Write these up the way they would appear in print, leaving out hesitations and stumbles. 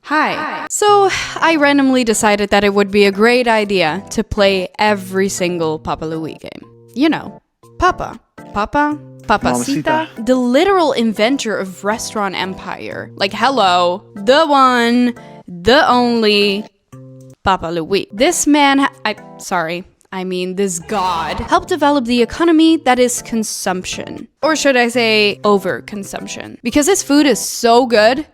Hi. So, I randomly decided that it would be a great idea to play every single Papa Louie game. You know, Papa, Papacita, the literal inventor of restaurant empire. Like, hello, the one, the only Papa Louie. This man, this god, helped develop the economy that is consumption. Or should I say overconsumption? Because this food is so good,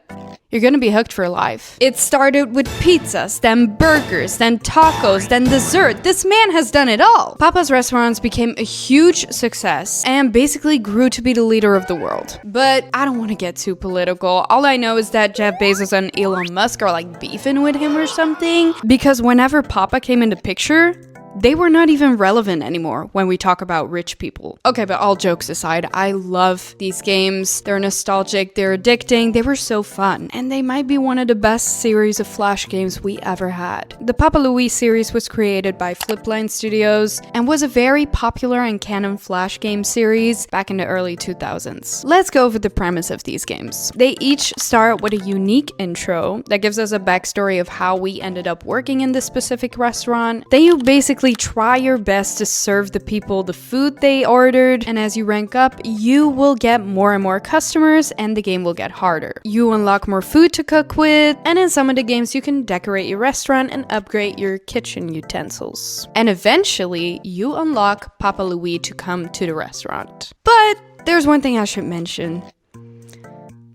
you're gonna be hooked for life. It started with pizzas, then burgers, then tacos, then dessert. This man has done it all. Papa's restaurants became a huge success and basically grew to be the leader of the world. But I don't want to get too political. All I know is that Jeff Bezos and Elon Musk are like beefing with him or something. Because whenever Papa came into picture, they were not even relevant anymore when we talk about rich people. Okay, but all jokes aside, I love these games. They're nostalgic, they're addicting, they were so fun. And they might be one of the best series of Flash games we ever had. The Papa Louie series was created by Flipline Studios and was a very popular and canon Flash game series back in the early 2000s. Let's go over the premise of these games. They each start with a unique intro that gives us a backstory of how we ended up working in this specific restaurant. Then you basically try your best to serve the people the food they ordered, and as you rank up, you will get more and more customers and the game will get harder. You unlock more food to cook with, and in some of the games you can decorate your restaurant and upgrade your kitchen utensils. And eventually, you unlock Papa Louie to come to the restaurant. But there's one thing I should mention.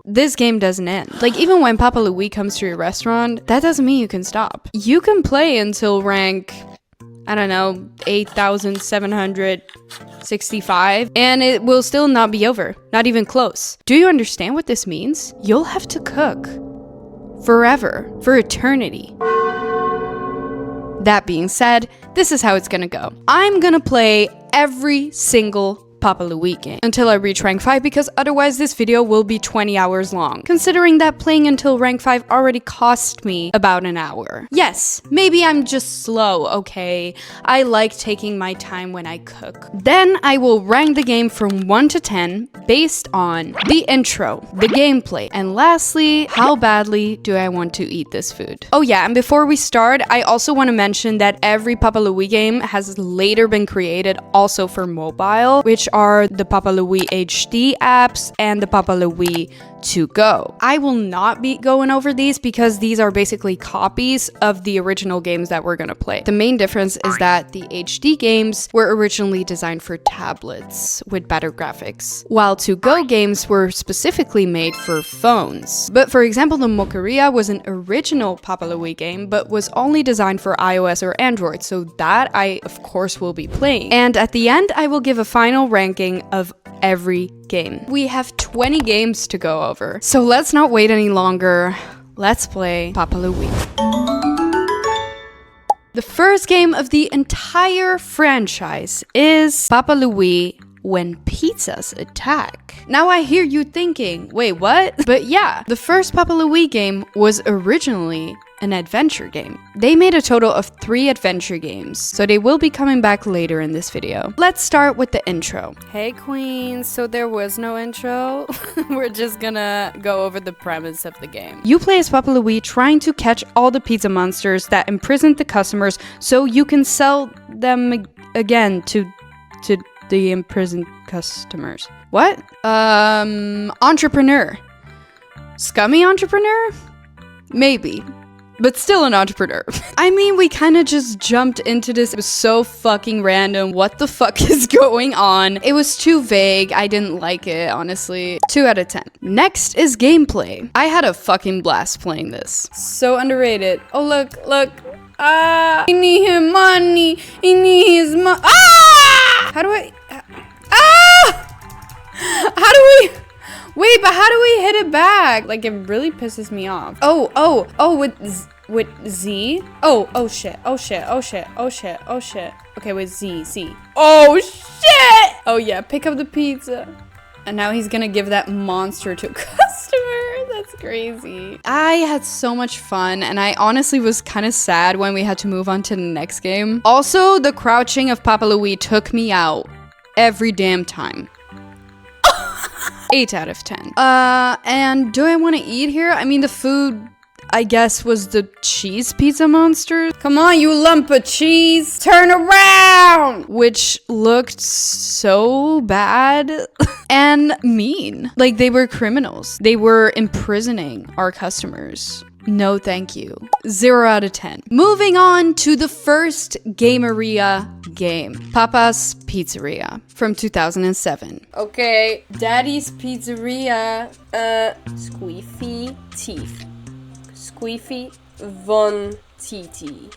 This game doesn't end. Like, even when Papa Louie comes to your restaurant, that doesn't mean you can stop. You can play until rank, I don't know, 8,765, and it will still not be over. Not even close. Do you understand what this means? You'll have to cook forever, for eternity. That being said, this is how it's gonna go. I'm gonna play every single Papa Louie game until I reach rank 5, because otherwise this video will be 20 hours long, considering that playing until rank 5 already cost me about an hour. Yes, maybe I'm just slow, okay? I like taking my time when I cook. Then I will rank the game from 1 to 10 based on the intro, the gameplay, and lastly, how badly do I want to eat this food. Oh yeah, and before we start, I also want to mention that every Papa Louie game has later been created also for mobile, which are the Papa Louie HD apps and the Papa Louie To Go. I will not be going over these because these are basically copies of the original games that we're gonna play. The main difference is that the HD games were originally designed for tablets with better graphics, while To Go games were specifically made for phones. But for example, the Moqueria was an original Papa Louie game, but was only designed for iOS or Android, so that I, of course, will be playing. And at the end, I will give a final ranking of every game. We have 20 games to go over, so let's not wait any longer. Let's play Papa Louie. The first game of the entire franchise is Papa Louie When Pizzas Attack. Now I hear you thinking, wait, what? But yeah, the first Papa Louie game was originally an adventure game. They made a total of 3 adventure games, so they will be coming back later in this video. Let's start with the intro. Hey queens, so there was no intro? We're just gonna go over the premise of the game. You play as Papa Louie trying to catch all the pizza monsters that imprisoned the customers so you can sell them again to the imprisoned customers. What? Entrepreneur. Scummy entrepreneur? Maybe. But still an entrepreneur. I mean, we kind of just jumped into this. It was so fucking random. What the fuck is going on? It was too vague. I didn't like it, honestly. 2 out of 10. Next is gameplay. I had a fucking blast playing this. So underrated. Oh, look. I need him money. He needs money. Ah! How do I... Ah! How do we... Wait, but how do we hit it back? Like, it really pisses me off. Oh, with Z? Oh, shit. Okay, with Z. Oh, shit! Oh, yeah, pick up the pizza. And now he's gonna give that monster to a customer. That's crazy. I had so much fun, and I honestly was kind of sad when we had to move on to the next game. Also, the crouching of Papa Louie took me out every damn time. 8 out of 10. And do I want to eat here? I mean, the food I guess, was the cheese pizza monster. Come on, you lump of cheese, turn around! Which looked so bad and mean. Like they were criminals. They were imprisoning our customers. No, thank you. 0 out of 10. Moving on to the first Gameria game, Papa's Pizzeria from 2007. Okay, Daddy's Pizzeria, Squeefy Teeth. Squeefy Von TT.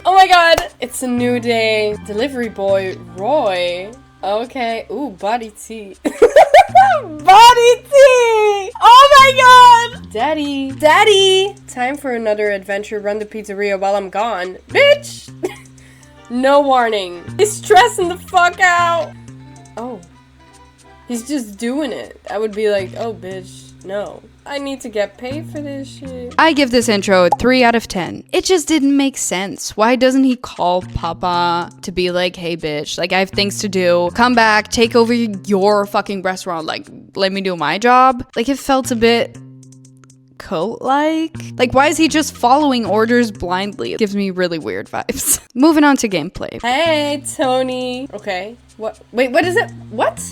Oh my god, it's a new day. Delivery boy Roy. Okay, ooh, body tea. Body tea! Oh my god! Daddy! Daddy! Time for another adventure. Run the pizzeria while I'm gone. Bitch! No warning. He's stressing the fuck out. Oh. He's just doing it. I would be like, oh bitch, no. I need to get paid for this shit. I give this intro a 3 out of 10. It just didn't make sense. Why doesn't he call Papa to be like, hey bitch, like I have things to do. Come back, take over your fucking restaurant. Like, let me do my job. Like it felt a bit cult-like. Like why is he just following orders blindly? It gives me really weird vibes. Moving on to gameplay. Hey, Tony. Okay, what? Wait, what is it? What?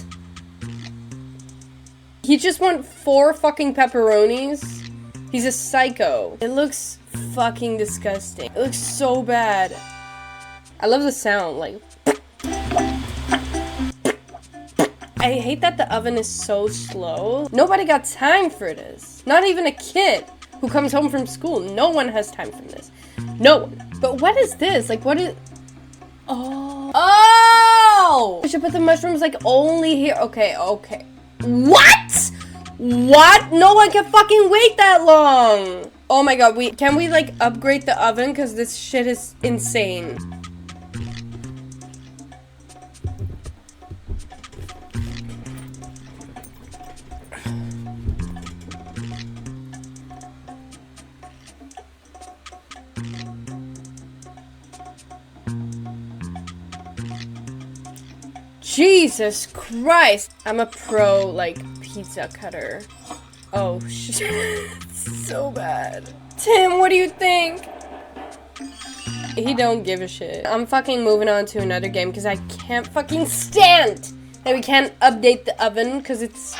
He just want 4 fucking pepperonis? He's a psycho. It looks fucking disgusting. It looks so bad. I love the sound, like. I hate that the oven is so slow. Nobody got time for this. Not even a kid who comes home from school. No one has time for this. No one. But what is this? Like, what is... Oh. Oh! I should put the mushrooms, like, only here. Okay, okay. What? What? No one can fucking wait that long. Oh my god, can we like upgrade the oven? Because this shit is insane. Jesus Christ. I'm a pro, like, pizza cutter. Oh, shit. So bad. Tim, what do you think? He don't give a shit. I'm fucking moving on to another game because I can't fucking stand that we can't update the oven because it's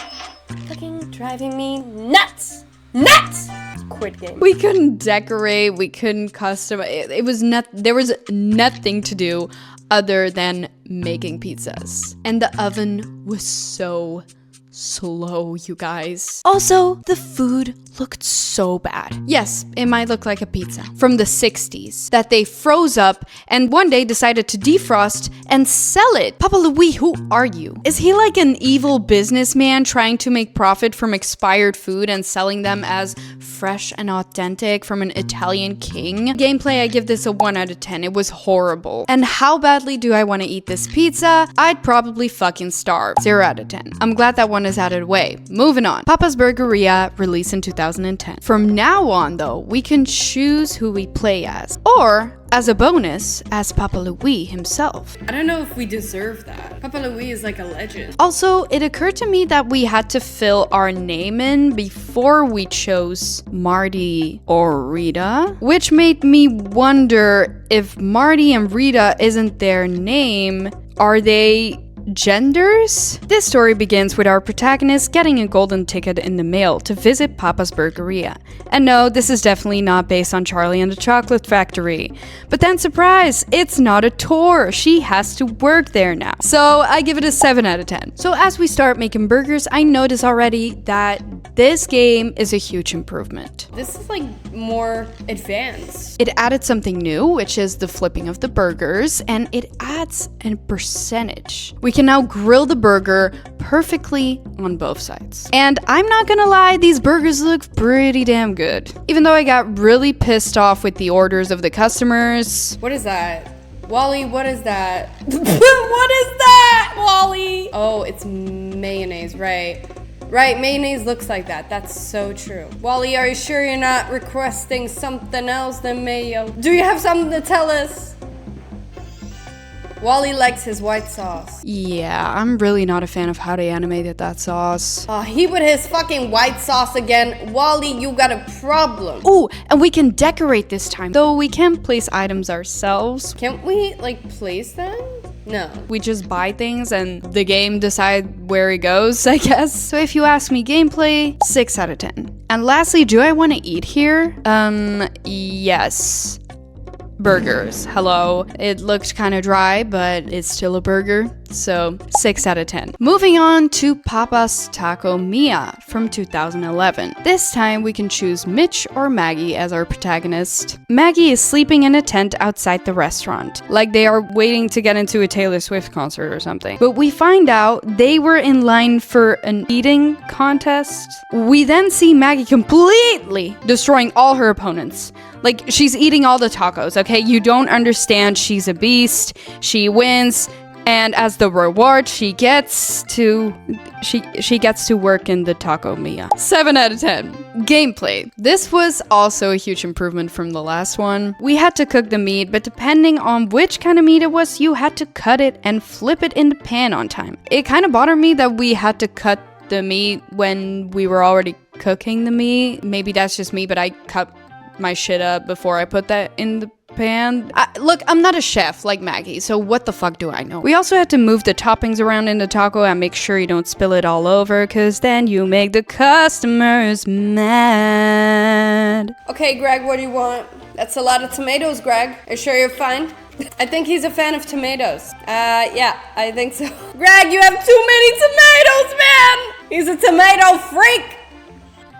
fucking driving me nuts. Nuts! Quit game. We couldn't decorate. We couldn't customize. It was there was nothing to do other than making pizzas. And the oven was so slow, you guys. Also, the food looked so bad. Yes, it might look like a pizza from the 60s that they froze up and one day decided to defrost and sell it. Papa Louie, who are you? Is he like an evil businessman trying to make profit from expired food and selling them as fresh and authentic from an Italian king? Gameplay, I give this a 1 out of 10. It was horrible. And how badly do I want to eat this pizza? I'd probably fucking starve. 0 out of 10. I'm glad that one is out of the way. Moving on. Papa's Burgeria, released in 2010. From now on, though, we can choose who we play as. Or, as a bonus, as Papa Louie himself. I don't know if we deserve that. Papa Louie is like a legend. Also, it occurred to me that we had to fill our name in before we chose Marty or Rita, which made me wonder if Marty and Rita isn't their name, are they genders? This story begins with our protagonist getting a golden ticket in the mail to visit Papa's Burgeria. And no, this is definitely not based on Charlie and the Chocolate Factory. But then surprise, it's not a tour. She has to work there now. So I give it a 7 out of 10. So as we start making burgers, I notice already that this game is a huge improvement. This is like more advanced. It added something new, which is the flipping of the burgers, and it adds a percentage. We can now grill the burger perfectly on both sides. And I'm not gonna lie, these burgers look pretty damn good. Even though I got really pissed off with the orders of the customers. What is that? Wally, what is that? What is that, Wally? Oh, it's mayonnaise, right? Right, mayonnaise looks like that. That's so true. Wally, are you sure you're not requesting something else than mayo? Do you have something to tell us? Wally likes his white sauce. Yeah, I'm really not a fan of how they animated that sauce. He with his fucking white sauce again. Wally, you got a problem. Ooh, and we can decorate this time. Though we can't place items ourselves. Can't we, like, place them? No. We just buy things and the game decide where it goes, I guess. So if you ask me gameplay, 6 out of 10. And lastly, do I want to eat here? Yes. Burgers. Hello. It looked kind of dry, but it's still a burger. So 6 out of 10. Moving on to Papa's Taco Mia from 2011. This time we can choose Mitch or Maggie as our protagonist. Maggie is sleeping in a tent outside the restaurant, like they are waiting to get into a Taylor Swift concert or something. But we find out they were in line for an eating contest. We then see Maggie completely destroying all her opponents. Like, she's eating all the tacos, okay? You don't understand. She's a beast. She wins. And as the reward, she gets to work in the Taco Mia. 7 out of 10. Gameplay. This was also a huge improvement from the last one. We had to cook the meat, but depending on which kind of meat it was, you had to cut it and flip it in the pan on time. It kind of bothered me that we had to cut the meat when we were already cooking the meat. Maybe that's just me, but I cut my shit up before I put that in the pan. Look, I'm not a chef like Maggie, so what the fuck do I know? We also had to move the toppings around in the taco and make sure you don't spill it all over, because then you make the customers mad. Okay, Greg, what do you want? That's a lot of tomatoes, Greg. Are you sure you're fine? I think he's a fan of tomatoes. Yeah, I think so. Greg, you have too many tomatoes, man! He's a tomato freak!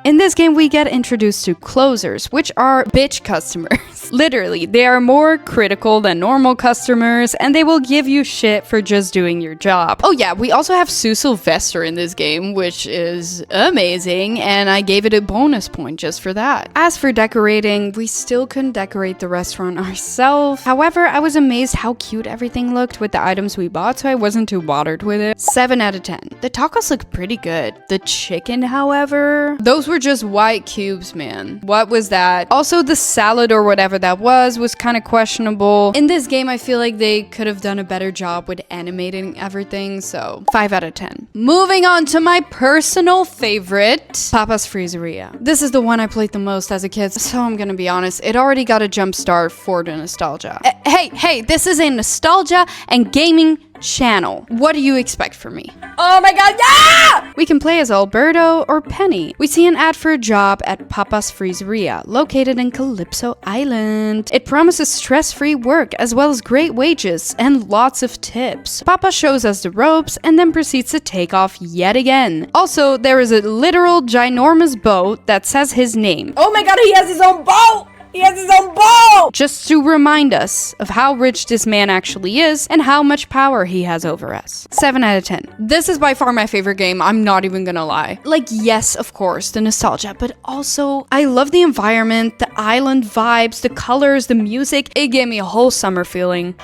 In this game, we get introduced to closers, which are bitch customers. Literally, they are more critical than normal customers, and they will give you shit for just doing your job. Oh yeah, we also have Sue Sylvester in this game, which is amazing, and I gave it a bonus point just for that. As for decorating, we still couldn't decorate the restaurant ourselves. However, I was amazed how cute everything looked with the items we bought, so I wasn't too bothered with it. 7 out of 10. The tacos look pretty good. The chicken, however, those were just white cubes, man. What was that? Also, the salad or whatever that was kind of questionable. In this game, I feel like they could have done a better job with animating everything, so 5 out of 10. Moving on to my personal favorite, Papa's Freezeria. This is the one I played the most as a kid, so I'm gonna be honest, it already got a jump start for the nostalgia. Hey, this is a nostalgia and gaming channel. What do you expect from me? Oh my god, yeah! We can play as Alberto or Penny. We see an ad for a job at Papa's Freezeria, located in Calypso Island. It promises stress-free work as well as great wages and lots of tips. Papa shows us the ropes and then proceeds to take off yet again. Also, there is a literal ginormous boat that says his name. Oh my god, he has his own boat! He has his own boat! Just to remind us of how rich this man actually is and how much power he has over us. 7 out of 10. This is by far my favorite game, I'm not even gonna lie. Like, yes, of course, the nostalgia, but also, I love the environment, the island vibes, the colors, the music. It gave me a whole summer feeling.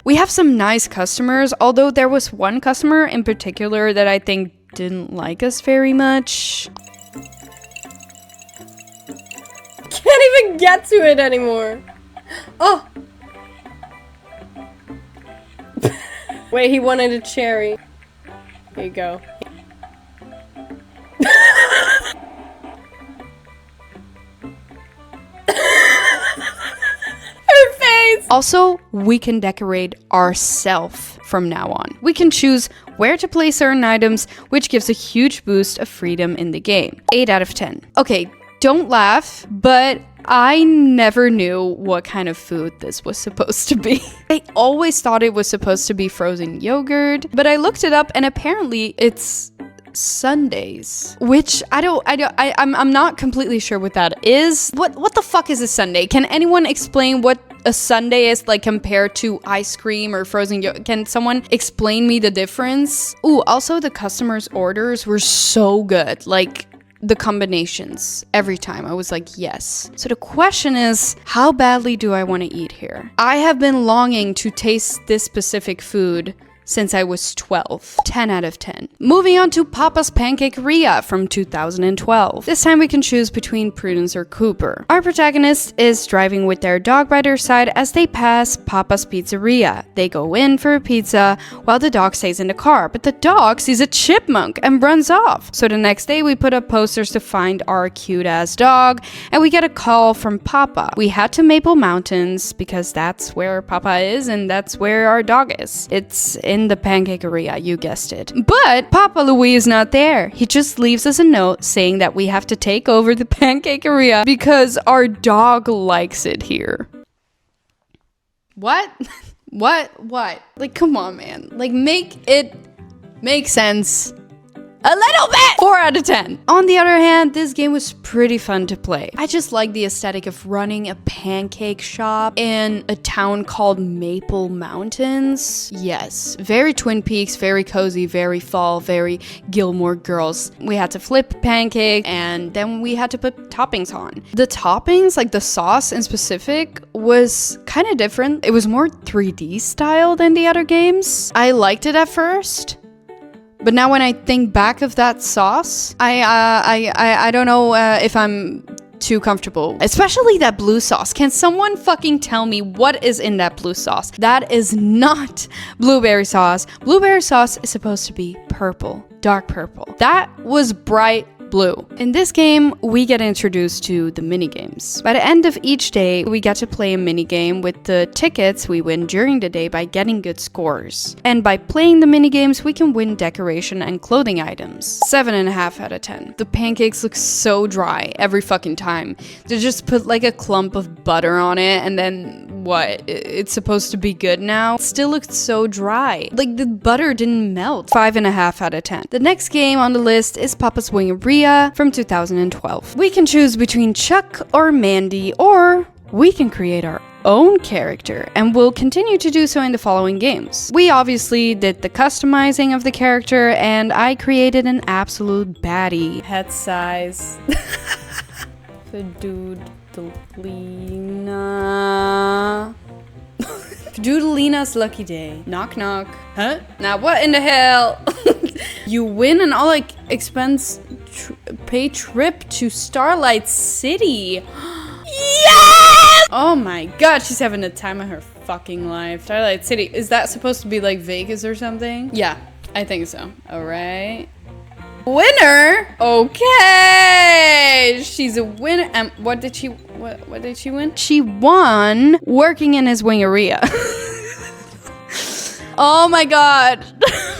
We have some nice customers, although there was one customer in particular that I think didn't like us very much. Can't even get to it anymore. Oh. Wait, he wanted a cherry. Here you go. Her face! Also, we can decorate ourselves from now on. We can choose where to place certain items, which gives a huge boost of freedom in the game. 8 out of 10. Okay, don't laugh, but I never knew what kind of food this was supposed to be. I always thought it was supposed to be frozen yogurt, but I looked it up and apparently it's sundaes, which I'm not completely sure what that is. What the fuck is a sundae? Can anyone explain what a sundae is like compared to ice cream or frozen yogurt? Can someone explain me the difference? Ooh, also the customers' orders were so good. Like, the combinations every time. I was like, yes. So the question is, how badly do I want to eat here? I have been longing to taste this specific food since I was 12. 10 out of 10. Moving on to Papa's Pancakeria from 2012. This time we can choose between Prudence or Cooper. Our protagonist is driving with their dog by their side as they pass Papa's Pizzeria. They go in for a pizza while the dog stays in the car, but the dog sees a chipmunk and runs off. So the next day we put up posters to find our cute ass dog, and we get a call from Papa. We head to Maple Mountains because that's where Papa is and that's where our dog is. It's in the Pancakeria, you guessed it. But Papa Louie is not there. He just leaves us a note saying that we have to take over the Pancakeria because our dog likes it here. What? What? Like, come on, man. Like, make it make sense. A little bit! 4 out of 10. On the other hand, this game was pretty fun to play. I just like the aesthetic of running a pancake shop in a town called Maple Mountains. Yes, very Twin Peaks, very cozy, very fall, very Gilmore Girls. We had to flip pancake and then we had to put toppings on. The toppings, like the sauce in specific, was kind of different. It was more 3D style than the other games. I liked it at first. But now when I think back of that sauce, I don't know if I'm too comfortable. Especially that blue sauce. Can someone fucking tell me what is in that blue sauce? That is not blueberry sauce. Blueberry sauce is supposed to be purple, dark purple. That was bright blue. In this game, we get introduced to the minigames. By the end of each day, we get to play a minigame with the tickets we win during the day by getting good scores. And by playing the minigames, we can win decoration and clothing items. 7.5 out of 10. The pancakes look so dry every fucking time. They just put like a clump of butter on it and then what? It's supposed to be good now? It still looks so dry. Like the butter didn't melt. 5.5 out of 10. The next game on the list is Papa's Wingeria from 2012. We can choose between Chuck or Mandy, or we can create our own character, and we'll continue to do so in the following games. We obviously did the customizing of the character, and I created an absolute baddie. Head size. Doodlina. Doodlina's lucky day. Knock knock. Huh? Now what in the hell? You win an all expense pay trip to Starlight City. Yes! Oh my god, she's having the time of her fucking life. Starlight City. Is that supposed to be like Vegas or something? Yeah, I think so. Alright. Winner? Okay. She's a winner. What did she win? She won working in his wingeria. Oh my god.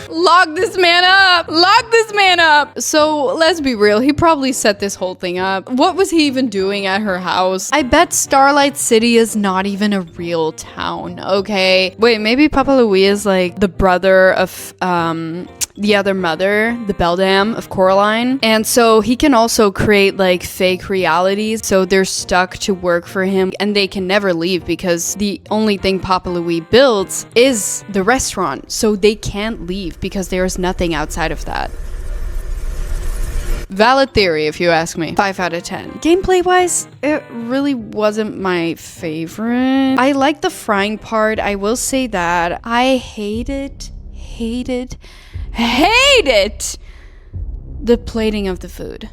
Lock this man up. Lock this man up. So let's be real. He probably set this whole thing up. What was he even doing at her house? I bet Starlight City is not even a real town. Okay. Wait, maybe Papa Louie is like the brother of the other mother, the beldam of Coraline. And so he can also create like fake realities. So they're stuck to work for him and they can never leave because the only thing Papa Louie builds is the restaurant. So they can't leave because there's nothing outside of that. Valid theory, if you ask me. 5 out of 10. Gameplay wise, it really wasn't my favorite. I like the frying part. I will say that. I hated the plating of the food.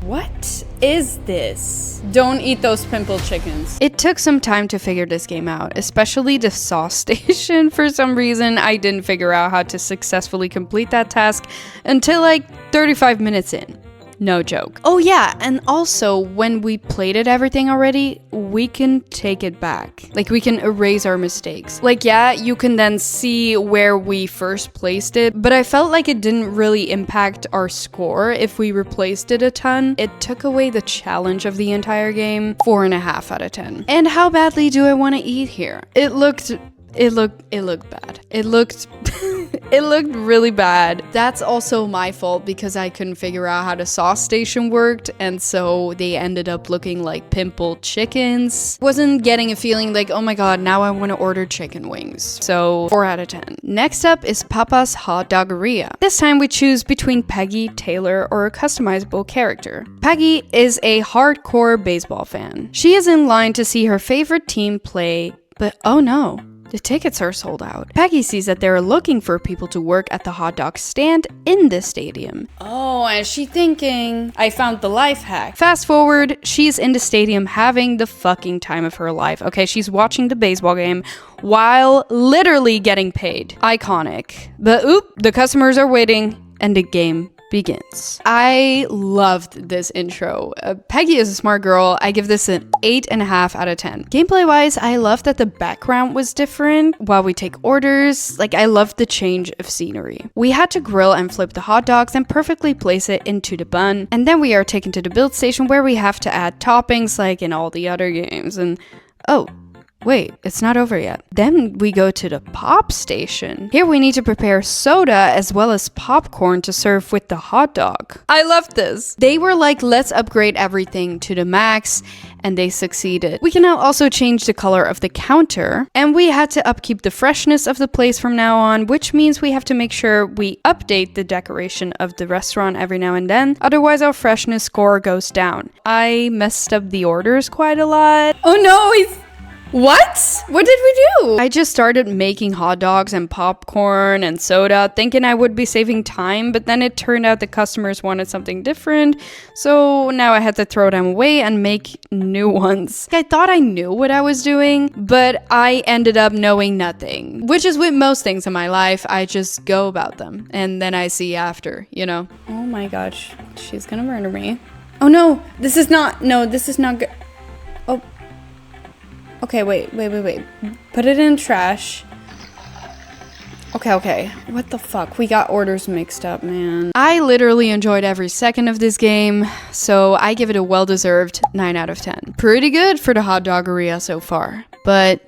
What is this? Don't eat those pimple chickens. It took some time to figure this game out, especially the sauce station. For some reason, I didn't figure out how to successfully complete that task until like 35 minutes in. No joke. Oh yeah, and also when we plated everything already, we can take it back. Like we can erase our mistakes. Like yeah, you can then see where we first placed it, but I felt like it didn't really impact our score if we replaced it a ton. It took away the challenge of the entire game. 4.5 out of 10. And how badly do I want to eat here? It looked bad. It looked it looked really bad. That's also my fault because I couldn't figure out how the sauce station worked, and so they ended up looking like pimpled chickens. Wasn't getting a feeling like, oh my god, now I want to order chicken wings. So 4 out of 10. Next up is Papa's Hot Doggeria. This time we choose between Peggy, Taylor, or a customizable character. Peggy is a hardcore baseball fan. She is in line to see her favorite team play, but oh no. The tickets are sold out. Peggy sees that they're looking for people to work at the hot dog stand in the stadium. Oh, and she's thinking, I found the life hack. Fast forward, she's in the stadium having the fucking time of her life. Okay, she's watching the baseball game while literally getting paid. Iconic. But oop, the customers are waiting and the game begins. I loved this intro. Peggy is a smart girl. I give this an 8.5 out of 10. Gameplay wise, I love that the background was different while we take orders. Like, I loved the change of scenery. We had to grill and flip the hot dogs and perfectly place it into the bun. And then we are taken to the build station where we have to add toppings like in all the other games. And oh, wait, it's not over yet. Then we go to the pop station. Here we need to prepare soda as well as popcorn to serve with the hot dog. I love this. They were like, let's upgrade everything to the max, and they succeeded. We can now also change the color of the counter, and we had to upkeep the freshness of the place from now on, which means we have to make sure we update the decoration of the restaurant every now and then, otherwise our freshness score goes down. I messed up the orders quite a lot. Oh no, what? What did we do? I just started making hot dogs and popcorn and soda, thinking I would be saving time, but then it turned out the customers wanted something different, so now I had to throw them away and make new ones. I thought I knew what I was doing, but I ended up knowing nothing, which is with most things in my life. I just go about them, and then I see after, you know? Oh my gosh, she's gonna murder me. Oh no, this is not good. Oh. Okay, wait. Put it in trash. Okay. What the fuck? We got orders mixed up, man. I literally enjoyed every second of this game, so I give it a well-deserved 9 out of 10. Pretty good for the hot doggeria so far, but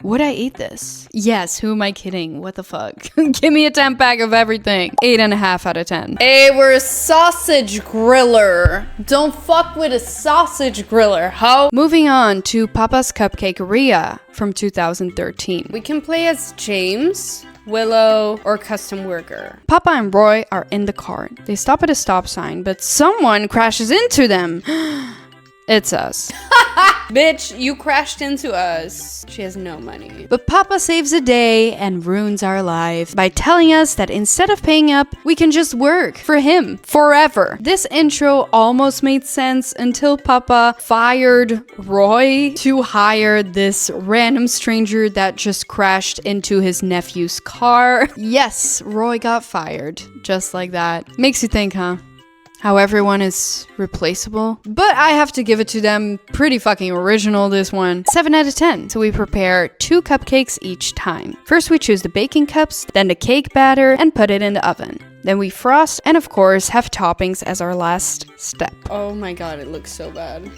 would I eat this? Yes, who am I kidding? What the fuck? Give me a 10-pack of everything. 8.5 out of 10. Hey, we're a sausage griller. Don't fuck with a sausage griller, ho. Moving on to Papa's Cupcakeria from 2013. We can play as James, Willow, or Custom Worker. Papa and Roy are in the car. They stop at a stop sign, but someone crashes into them. It's us. Bitch, you crashed into us. She has no money. But Papa saves the day and ruins our life by telling us that instead of paying up, we can just work for him forever. This intro almost made sense until Papa fired Roy to hire this random stranger that just crashed into his nephew's car. Yes, Roy got fired. Just like that. Makes you think, huh? How everyone is replaceable. But I have to give it to them. Pretty fucking original, this one. 7 out of 10. So we prepare 2 cupcakes each time. First we choose the baking cups, then the cake batter, and put it in the oven. Then we frost, and of course have toppings as our last step. Oh my god, it looks so bad.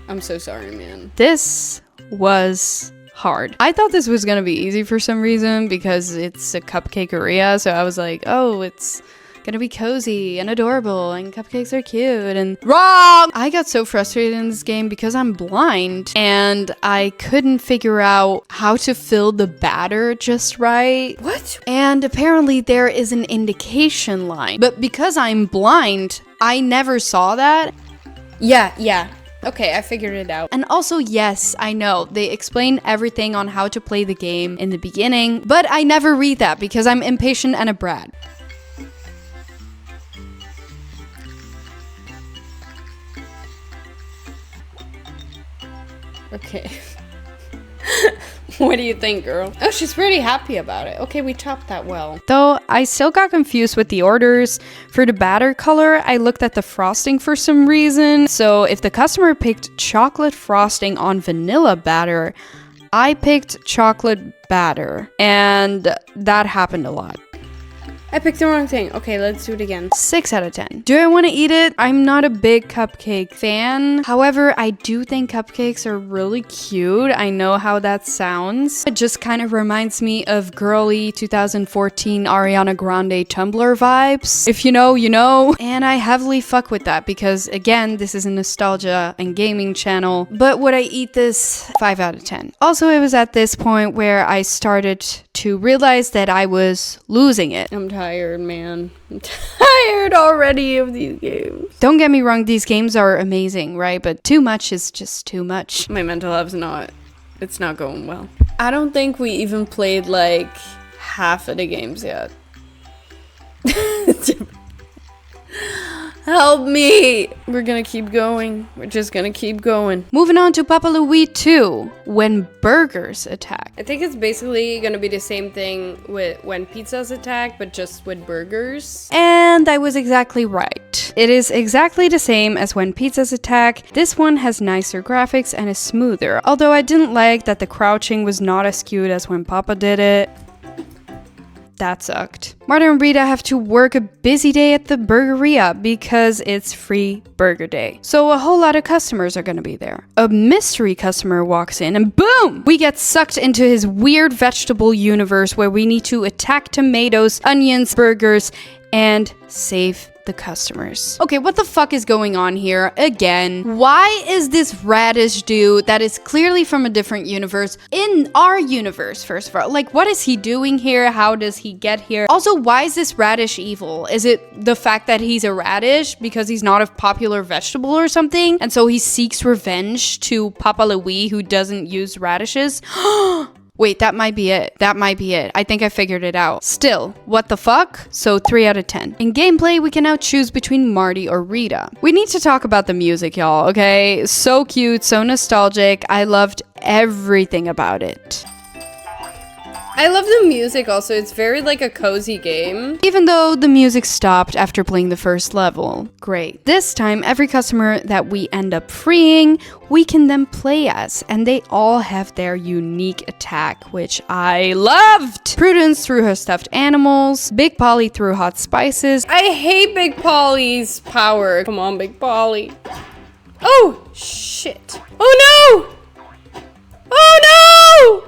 I'm so sorry, man. This was hard. I thought this was gonna be easy for some reason because it's a cupcakeria, so I was like, oh, it's gonna be cozy and adorable and cupcakes are cute, and wrong! I got so frustrated in this game because I'm blind and I couldn't figure out how to fill the batter just right. What? And apparently there is an indication line, but because I'm blind, I never saw that. Yeah. Okay, I figured it out. And also, yes, I know, they explain everything on how to play the game in the beginning, but I never read that because I'm impatient and a brat. Okay. What do you think, girl? Oh, she's pretty happy about it. Okay, we chopped that well. Though, I still got confused with the orders. For the batter color, I looked at the frosting for some reason. So if the customer picked chocolate frosting on vanilla batter, I picked chocolate batter. And that happened a lot. I picked the wrong thing. Okay, let's do it again. 6 out of 10. Do I want to eat it? I'm not a big cupcake fan. However, I do think cupcakes are really cute. I know how that sounds. It just kind of reminds me of girly 2014 Ariana Grande Tumblr vibes. If you know, you know. And I heavily fuck with that because, again, this is a nostalgia and gaming channel. But would I eat this? 5 out of 10. Also, it was at this point where I started to realize that I was losing it. I'm tired, man. I'm tired already of these games. Don't get me wrong, these games are amazing, right? But too much is just too much. My mental health's not going well. I don't think we even played like half of the games yet. Help me! We're gonna keep going. We're just gonna keep going. Moving on to Papa Louie 2, when burgers attack. I think it's basically gonna be the same thing with when pizzas attack, but just with burgers. And I was exactly right. It is exactly the same as when pizzas attack. This one has nicer graphics and is smoother, although I didn't like that the crouching was not as cute as when Papa did it. That sucked. Marta and Rita have to work a busy day at the burgeria because it's free burger day. So a whole lot of customers are gonna be there. A mystery customer walks in and boom! We get sucked into his weird vegetable universe where we need to attack tomatoes, onions, burgers, and save the customers. Okay, what the fuck is going on here again? Why is this radish dude that is clearly from a different universe in our universe, first of all? Like, what is he doing here? How does he get here? Also, why is this radish evil? Is it the fact that he's a radish because he's not a popular vegetable or something? And so he seeks revenge to Papa Louie, who doesn't use radishes? Wait, that might be it. That might be it. I think I figured it out. Still, what the fuck? So 3 out of 10. In gameplay, we can now choose between Marty or Rita. We need to talk about the music, y'all, okay? So cute, so nostalgic. I loved everything about it. I love the music also. It's very like a cozy game. Even though the music stopped after playing the first level. Great. This time, every customer that we end up freeing, we can then play as. And they all have their unique attack, which I loved! Prudence threw her stuffed animals. Big Polly threw hot spices. I hate Big Polly's power. Come on, Big Polly. Oh, shit. Oh no! Oh no!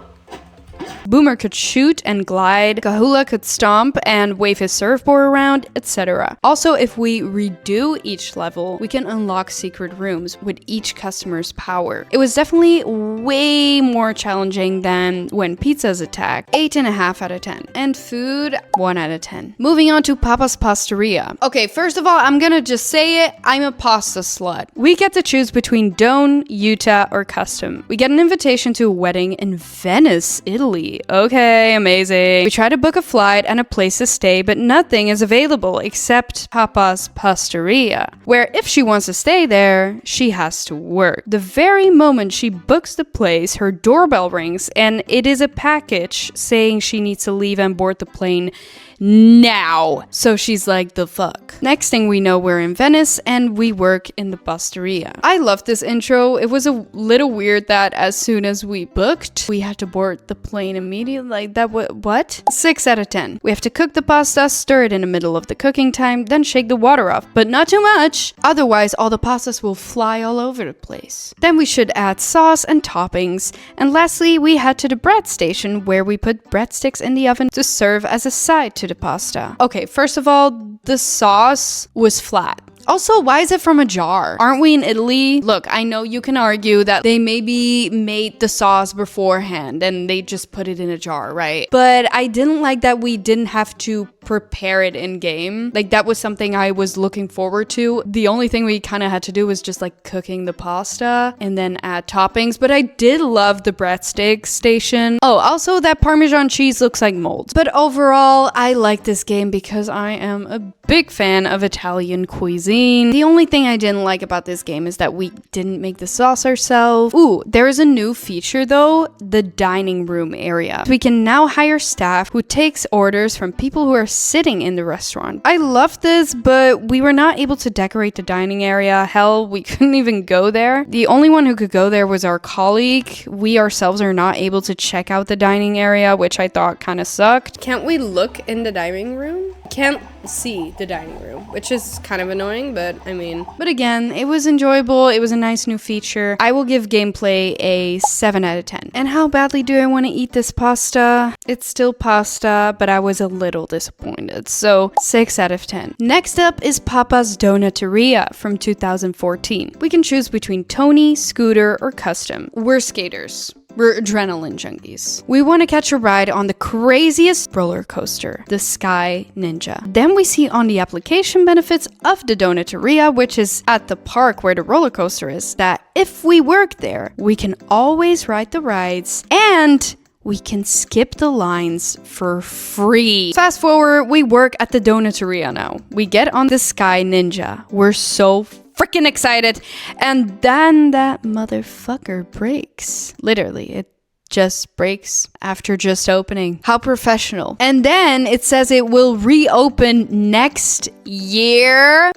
Boomer could shoot and glide, Kahula could stomp and wave his surfboard around, etc. Also, if we redo each level, we can unlock secret rooms with each customer's power. It was definitely way more challenging than when pizzas attack, 8.5 out of 10. And food, 1 out of 10. Moving on to Papa's Pastaria. Okay, first of all, I'm gonna just say it, I'm a pasta slut. We get to choose between Doan, Utah, or Custom. We get an invitation to a wedding in Venice, Italy. Okay, amazing. We try to book a flight and a place to stay, but nothing is available except Papa's Pastaria, where if she wants to stay there, she has to work. The very moment she books the place, her doorbell rings, and it is a package saying she needs to leave and board the plane now. So she's like, the fuck. Next thing we know, we're in Venice and we work in the Pastaria. I love this intro. It was a little weird that as soon as we booked, we had to board the plane immediately. Like that, what? 6 out of 10. We have to cook the pasta, stir it in the middle of the cooking time, then shake the water off, but not too much. Otherwise, all the pastas will fly all over the place. Then we should add sauce and toppings. And lastly, we head to the bread station where we put breadsticks in the oven to serve as a side to the pasta. Okay, first of all, the sauce was flat. Also, why is it from a jar? Aren't we in Italy? Look, I know you can argue that they maybe made the sauce beforehand and they just put it in a jar, right? But I didn't like that we didn't have to prepare it in game. Like that was something I was looking forward to. The only thing we kind of had to do was just like cooking the pasta and then add toppings. But I did love the breadstick station. Oh, also that Parmesan cheese looks like mold. But overall, I like this game because I am a big fan of Italian cuisine. The only thing I didn't like about this game is that we didn't make the sauce ourselves. Ooh, there is a new feature though, the dining room area. We can now hire staff who takes orders from people who are sitting in the restaurant. I love this, but we were not able to decorate the dining area. Hell, we couldn't even go there. The only one who could go there was our colleague. We ourselves are not able to check out the dining area, which I thought kind of sucked. Can't we look in the dining room? Can't see the dining room, which is kind of annoying, but I mean. But again, it was enjoyable. It was a nice new feature. I will give gameplay a 7 out of 10. And how badly do I want to eat this pasta? It's still pasta, but I was a little disappointed. So 6 out of 10. Next up is Papa's Donateria from 2014. We can choose between Tony, Scooter, or Custom. We're skaters. We're adrenaline junkies. We want to catch a ride on the craziest roller coaster, the Sky Ninja. Then we see on the application benefits of the Donateria, which is at the park where the roller coaster is, that if we work there, we can always ride the rides and we can skip the lines for free. Fast forward, we work at the Donateria now. We get on the Sky Ninja. We're so freaking excited. And then that motherfucker breaks. Literally, it just breaks after just opening. How professional. And then it says it will reopen next year.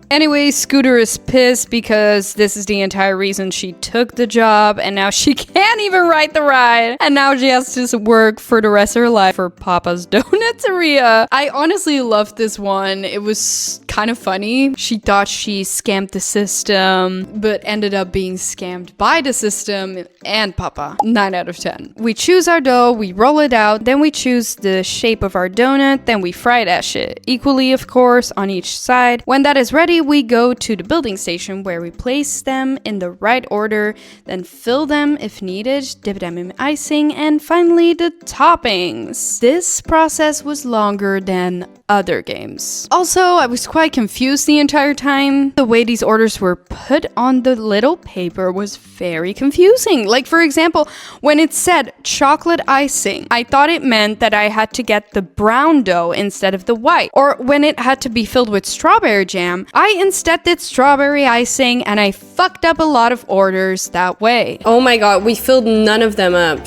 Anyway, Scooter is pissed because this is the entire reason she took the job, and now she can't even ride the ride. And now she has to work for the rest of her life for Papa's Donateria. I honestly loved this one. It was kind of funny. She thought she scammed the system, but ended up being scammed by the system and Papa. 9 out of 10. We choose our dough, we roll it out, then we choose the shape of our donut, then we fry that shit. Equally, of course, on each side. When that is ready, we go to the building station where we place them in the right order, then fill them if needed, dip them in icing, and finally the toppings. This process was longer than other games. Also, I was quite confused the entire time. The way these orders were put on the little paper was very confusing. Like, for example, when it said chocolate icing, I thought it meant that I had to get the brown dough instead of the white. Or when it had to be filled with strawberry jam, I instead did strawberry icing, and I fucked up a lot of orders that way. Oh my god, we filled none of them up.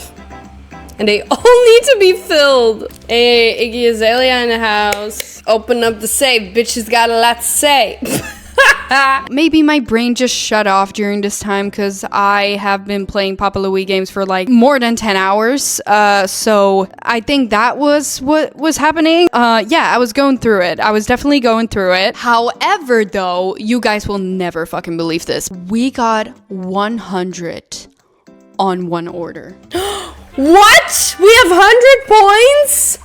And they all need to be filled. Hey, Iggy Azalea in the house. Open up the safe. Bitch has got a lot to say. Maybe my brain just shut off during this time because I have been playing Papa Louie games for like more than 10 hours. So I think that was what was happening. Yeah, I was going through it. I was definitely going through it. However, though, you guys will never fucking believe this. We got 100 on one order. What? We have 100 points?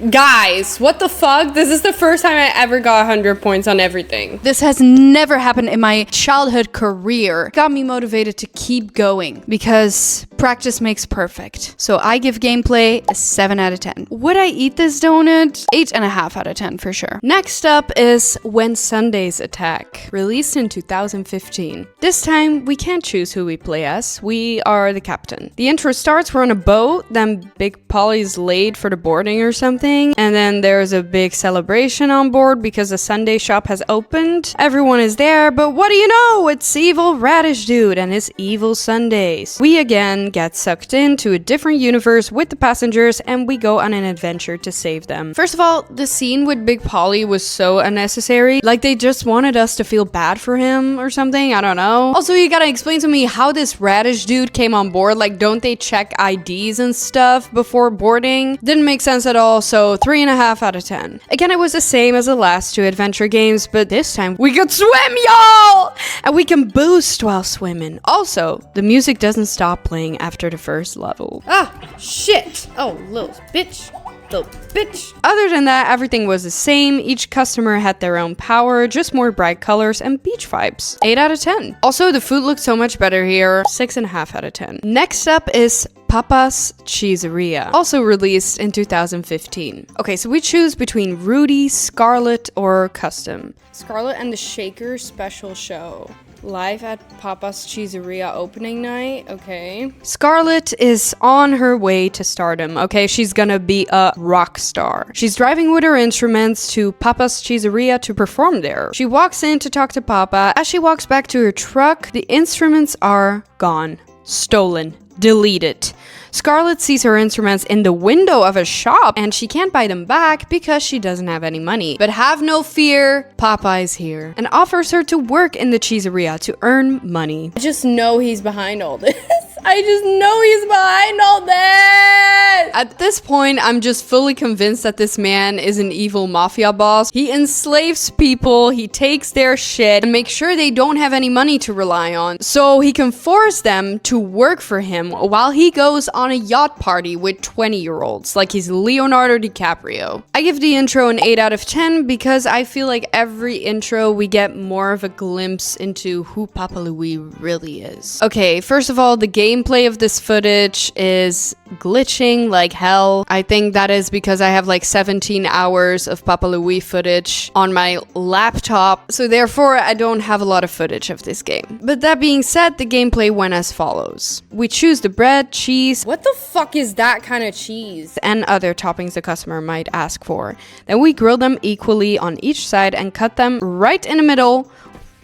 Guys, what the fuck? This is the first time I ever got 100 points on everything. This has never happened in my childhood career. Got me motivated to keep going because practice makes perfect. So I give gameplay a 7 out of 10. Would I eat this donut? 8.5 out of 10 for sure. Next up is When Sundays Attack, released in 2015. This time, we can't choose who we play as. We are the captain. The intro starts, we're on a boat, then Big Polly's late for the boarding or something. And then there's a big celebration on board because the Sunday shop has opened. Everyone is there, but what do you know? It's evil Radish Dude and his evil Sundays. We again get sucked into a different universe with the passengers, and we go on an adventure to save them. First of all, the scene with Big Polly was so unnecessary. Like, they just wanted us to feel bad for him or something. I don't know. Also, you gotta explain to me how this Radish Dude came on board. Like, don't they check IDs and stuff before boarding? Didn't make sense at all. So 3.5 out of 10. Again, it was the same as the last two adventure games, but this time we could swim, y'all! And we can boost while swimming. Also, the music doesn't stop playing after the first level. Ah, shit. Oh, little bitch. Little bitch. Other than that, everything was the same. Each customer had their own power, just more bright colors and beach vibes. 8 out of 10. Also, the food looked so much better here. 6.5 out of 10. Next up is Papa's Cheeseria, also released in 2015. Okay, so we choose between Rudy, Scarlet, or Custom. Scarlet and the Shaker special show. Live at Papa's Cheeseria opening night, okay. Scarlet is on her way to stardom, okay? She's gonna be a rock star. She's driving with her instruments to Papa's Cheeseria to perform there. She walks in to talk to Papa. As she walks back to her truck, the instruments are gone. Stolen. Deleted. Scarlet sees her instruments in the window of a shop and she can't buy them back because she doesn't have any money. But have no fear, Papa is here and offers her to work in the cheeseria to earn money. I just know he's behind all this. I just know he's behind all this. At this point, I'm just fully convinced that this man is an evil mafia boss. He enslaves people, he takes their shit, and makes sure they don't have any money to rely on. So he can force them to work for him while he goes on a yacht party with 20-year-olds, like he's Leonardo DiCaprio. I give the intro an 8 out of 10 because I feel like every intro we get more of a glimpse into who Papa Louie really is. Okay, first of all, the game gameplay of this footage is glitching like hell. I think that is because I have like 17 hours of Papa Louie footage on my laptop, so therefore I don't have a lot of footage of this game. But that being said, the gameplay went as follows. We choose the bread, cheese, What the fuck is that kind of cheese? and other toppings the customer might ask for. Then we grill them equally on each side and cut them right in the middle.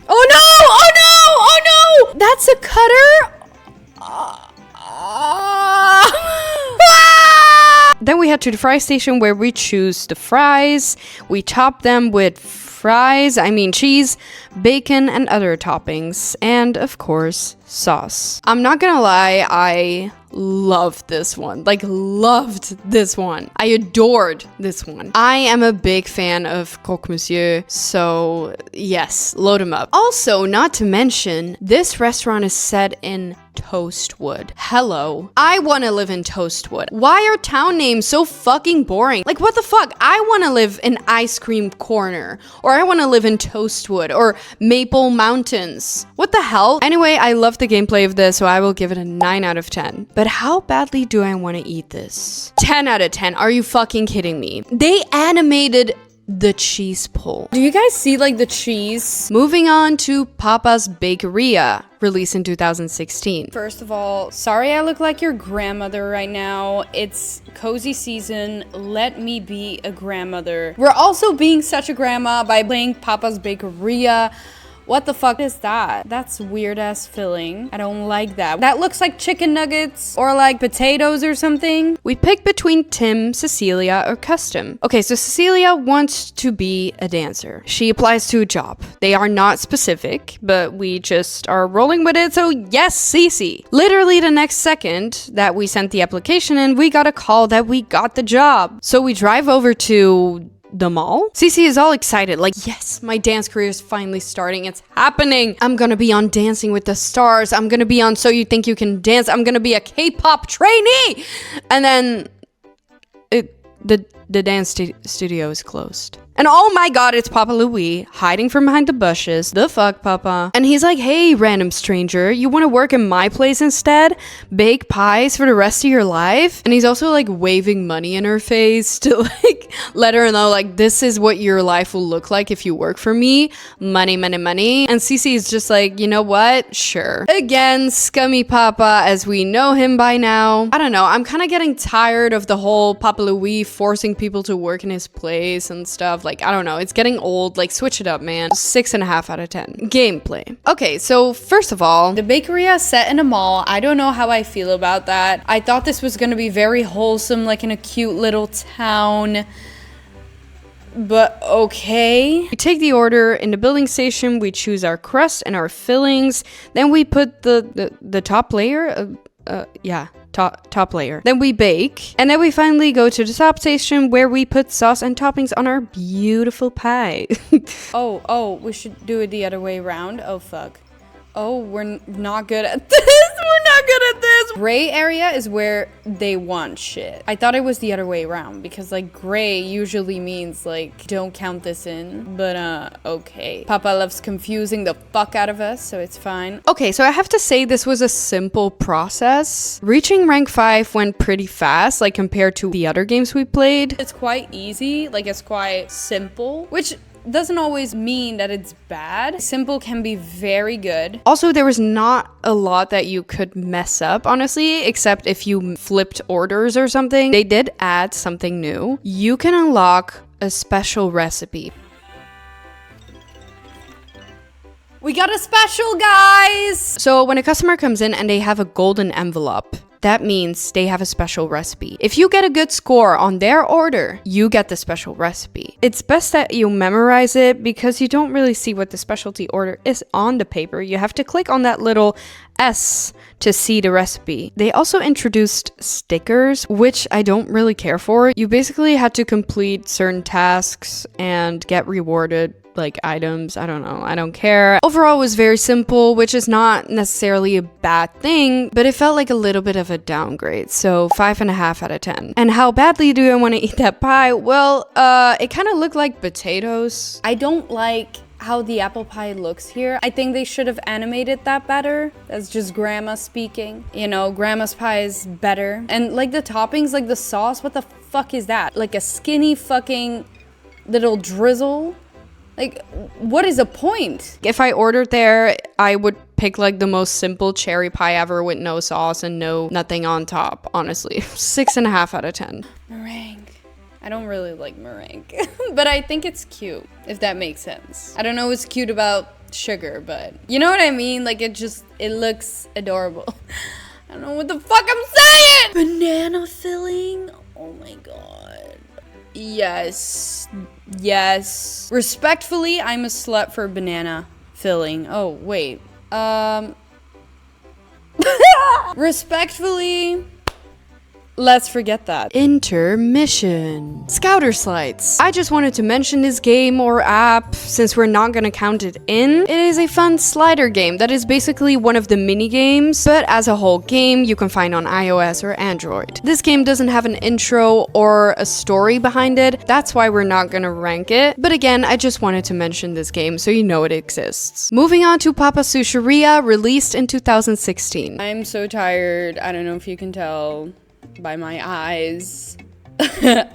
Oh no! Oh no! Oh no! That's a cutter? Then we head to the fry station where we choose the fries. We top them with cheese, bacon, and other toppings. And of course, sauce. I'm not gonna lie, I loved this one. Like, loved this one. I adored this one. I am a big fan of Croque Monsieur, so yes, load them up. Also, not to mention, this restaurant is set in Toastwood. Hello. I want to live in Toastwood. Why are town names so fucking boring? Like, what the fuck? I want to live in Ice Cream Corner, or I want to live in Toastwood, or Maple Mountains. What the hell? Anyway, I love the gameplay of this, so I will give it a 9 out of 10. But how badly do I want to eat this? 10 out of 10. Are you fucking kidding me? They animated the cheese pull. Do you guys see like the cheese? Moving on to Papa's Bakeria, released in 2016. First of all, sorry I look like your grandmother right now. It's cozy season. Let me be a grandmother. We're also being such a grandma by playing Papa's Bakeria. What the fuck is that? That's weird ass filling. I don't like that. That looks like chicken nuggets or like potatoes or something. We pick between Tim, Cecilia, or Custom. Okay, so Cecilia wants to be a dancer. She applies to a job. They are not specific, but we just are rolling with it, so yes, Cece. Literally the next second that we sent the application in, we got a call that we got the job. So we drive over to the mall. Cece is all excited, like, yes, my dance career is finally starting. It's happening. I'm gonna be on Dancing with the Stars. I'm gonna be on So You Think You Can Dance. I'm gonna be a K-pop trainee. And then the dance studio is closed. And oh my god, it's Papa Louie hiding from behind the bushes. The fuck, Papa? And he's like, hey, random stranger, you want to work in my place instead? Bake pies for the rest of your life? And he's also like waving money in her face to like let her know like, this is what your life will look like if you work for me. Money, money, money. And Cece is just like, you know what? Sure. Again, scummy Papa as we know him by now. I don't know. I'm kind of getting tired of the whole Papa Louie forcing people to work in his place and stuff. Like, I don't know, it's getting old. Like, switch it up, man. 6.5 out of 10. Gameplay. Okay, so first of all, the bakery is set in a mall. I don't know how I feel about that. I thought this was gonna be very wholesome, like in a cute little town. But okay. We take the order in the building station. We choose our crust and our fillings. Then we put the top layer. Top layer. Then we bake, and then we finally go to the top station where we put sauce and toppings on our beautiful pie. Oh, we should do it the other way around. Oh, fuck. Oh, we're not good at this. We're not good at this. Gray area is where they want shit. I thought it was the other way around because like gray usually means like don't count this in. But okay. Papa loves confusing the fuck out of us, so it's fine. Okay, so I have to say this was a simple process. Reaching rank 5 went pretty fast, like compared to the other games we played. It's quite easy, like it's quite simple, which doesn't always mean that it's bad. Simple can be very good. Also, there was not a lot that you could mess up, honestly, except if you flipped orders or something. They did add something new. You can unlock a special recipe. We got a special, guys! So when a customer comes in and they have a golden envelope, that means they have a special recipe. If you get a good score on their order, you get the special recipe. It's best that you memorize it because you don't really see what the specialty order is on the paper. You have to click on that little S to see the recipe. They also introduced stickers, which I don't really care for. You basically had to complete certain tasks and get rewarded like items. I don't know. I don't care. Overall, it was very simple, which is not necessarily a bad thing, but it felt like a little bit of a downgrade. So 5.5 out of 10. And how badly do I want to eat that pie? Well, it kind of looked like potatoes. I don't like how the apple pie looks here. I think they should have animated that better. That's just grandma speaking. You know, grandma's pie is better. And like the toppings, like the sauce, what the fuck is that? Like a skinny fucking little drizzle? Like, what is the point? If I ordered there, I would pick like the most simple cherry pie ever with no sauce and nothing on top, honestly. 6.5 out of 10. Meringue. I don't really like meringue, but I think it's cute, if that makes sense. I don't know what's cute about sugar, but you know what I mean? Like it looks adorable. I don't know what the fuck I'm saying! Banana filling? Oh my god. Yes. Yes. Respectfully, I'm a slut for banana filling. Oh, wait. Respectfully, let's forget that. Intermission. Scouter Slides. I just wanted to mention this game or app since we're not gonna count it in. It is a fun slider game that is basically one of the mini games, but as a whole game you can find on iOS or Android. This game doesn't have an intro or a story behind it. That's why we're not gonna rank it. But again, I just wanted to mention this game so you know it exists. Moving on to Papa Sushiria, released in 2016. I'm so tired. I don't know if you can tell by my eyes.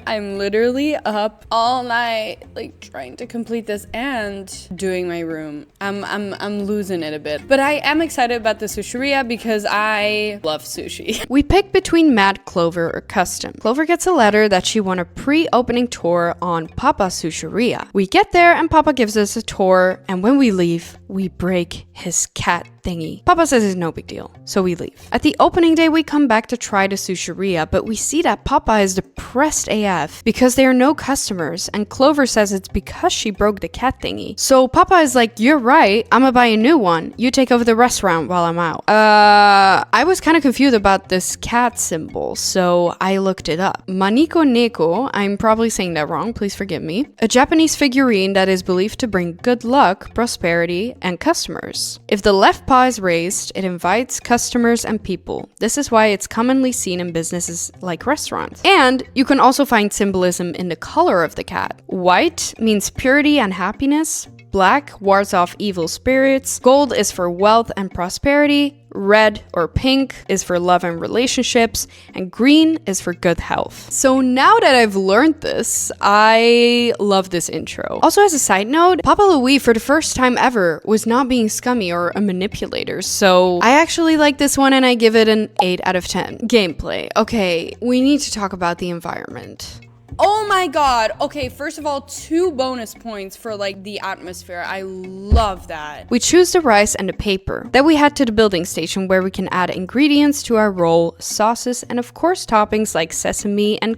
I'm literally up all night, like trying to complete this and doing my room. I'm losing it a bit, but I am excited about the Sushiria because I love sushi. We pick between Mad, Clover, or Custom. Clover gets a letter that she won a pre-opening tour on Papa Sushiria. We get there and Papa gives us a tour, and when we leave, we break his cat thingy. Papa says it's no big deal, so we leave. At the opening day, we come back to try the Sushiria, but we see that Papa is depressed AF because there are no customers, and Clover says it's because she broke the cat thingy. So Papa is like, you're right, I'ma buy a new one. You take over the restaurant while I'm out. I was kind of confused about this cat symbol, so I looked it up. Maniko Neko, I'm probably saying that wrong, please forgive me. A Japanese figurine that is believed to bring good luck, prosperity, and customers. If the left paw is raised, it invites customers and people. This is why it's commonly seen in businesses like restaurants. And you can also find symbolism in the color of the cat. White means purity and happiness. Black wards off evil spirits. Gold is for wealth and prosperity. Red or pink is for love and relationships, and green is for good health. So now that I've learned this, I love this intro. Also, as a side note, Papa Louie, for the first time ever, was not being scummy or a manipulator, so I actually like this one and I give it an 8 out of 10. Gameplay. Okay, we need to talk about the environment. Oh my god. Okay, first of all, 2 bonus points for like the atmosphere. I love that. We choose the rice and the paper. Then we head to the building station where we can add ingredients to our roll, sauces, and of course toppings like sesame and